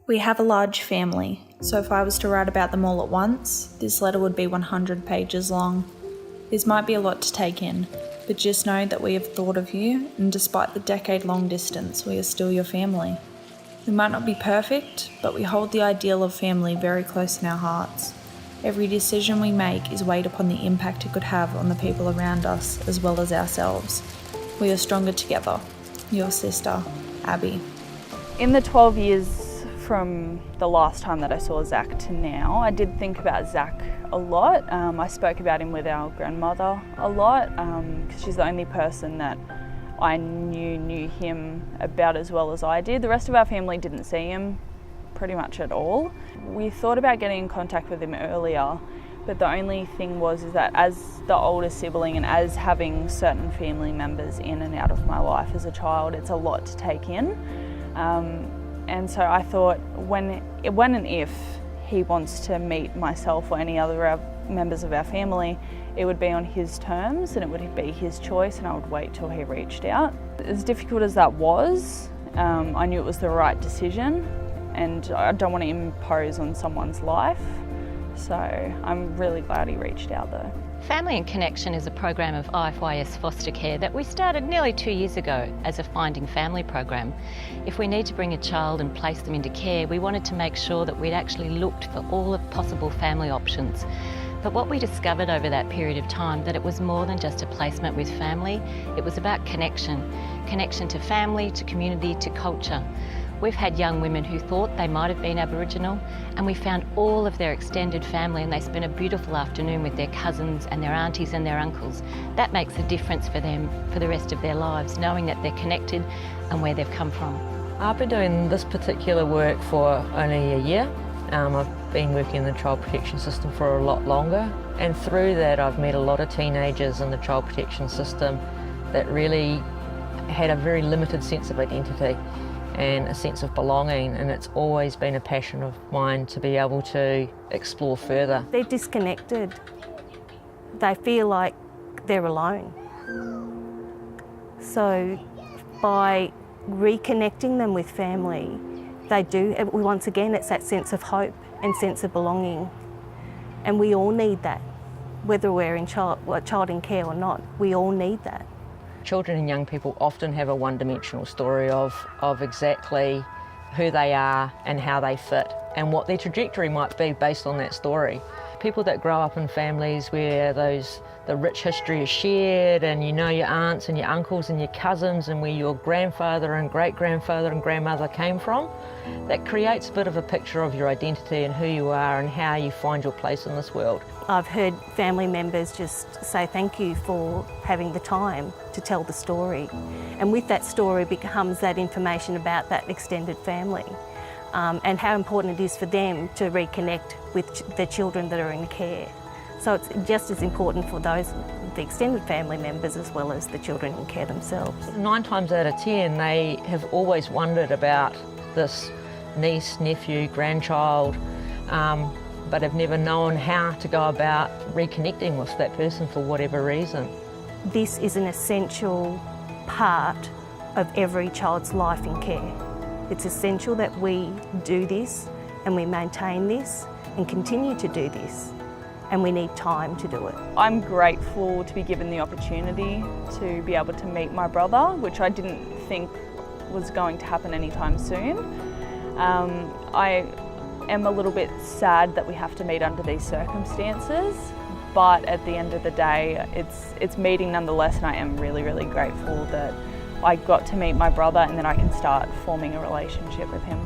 We have a large family, so if I was to write about them all at once, this letter would be 100 pages long. This might be a lot to take in, but just know that we have thought of you, and despite the decade-long distance, we are still your family. We might not be perfect, but we hold the ideal of family very close in our hearts. Every decision we make is weighed upon the impact it could have on the people around us as well as ourselves. We are stronger together. Your sister, Abby. In the 12 years from the last time that I saw Zach to now, I did think about Zach a lot. I spoke about him with our grandmother a lot because she's the only person that I knew him about as well as I did. The rest of our family didn't see him pretty much at all. We thought about getting in contact with him earlier, but the only thing was that as the older sibling and as having certain family members in and out of my life as a child, it's a lot to take in. And so I thought when and if he wants to meet myself or any other members of our family, it would be on his terms and it would be his choice, and I would wait till he reached out. As difficult as that was, I knew it was the right decision, and I don't want to impose on someone's life. So I'm really glad he reached out though. Family and Connection is a program of IFYS foster care that we started nearly 2 years ago as a finding family program. If we need to bring a child and place them into care, we wanted to make sure that we'd actually looked for all the possible family options. But what we discovered over that period of time, that it was more than just a placement with family, it was about connection. Connection to family, to community, to culture. We've had young women who thought they might have been Aboriginal, and we found all of their extended family, and they spent a beautiful afternoon with their cousins and their aunties and their uncles. That makes a difference for them for the rest of their lives, knowing that they're connected and where they've come from. I've been doing this particular work for only a year. I've been working in the child protection system for a lot longer, and through that I've met a lot of teenagers in the child protection system that really had a very limited sense of identity and a sense of belonging, and it's always been a passion of mine to be able to explore further. They're disconnected. They feel like they're alone. So by reconnecting them with family, once again, it's that sense of hope and sense of belonging. And we all need that, whether we're in child in care or not, we all need that. Children and young people often have a one-dimensional story of exactly who they are and how they fit and what their trajectory might be based on that story. People that grow up in families where the rich history is shared, and you know your aunts and your uncles and your cousins and where your grandfather and great-grandfather and grandmother came from, that creates a bit of a picture of your identity and who you are and how you find your place in this world. I've heard family members just say thank you for having the time to tell the story. And with that story becomes that information about that extended family and how important it is for them to reconnect with the children that are in care. So it's just as important for the extended family members as well as the children in care themselves. 9 times out of 10, they have always wondered about this niece, nephew, grandchild, but have never known how to go about reconnecting with that person for whatever reason. This is an essential part of every child's life in care. It's essential that we do this and we maintain this and continue to do this, and we need time to do it. I'm grateful to be given the opportunity to be able to meet my brother, which I didn't think was going to happen anytime soon. I am a little bit sad that we have to meet under these circumstances, but at the end of the day, it's meeting nonetheless, and I am really, really grateful that I got to meet my brother and then I can start forming a relationship with him.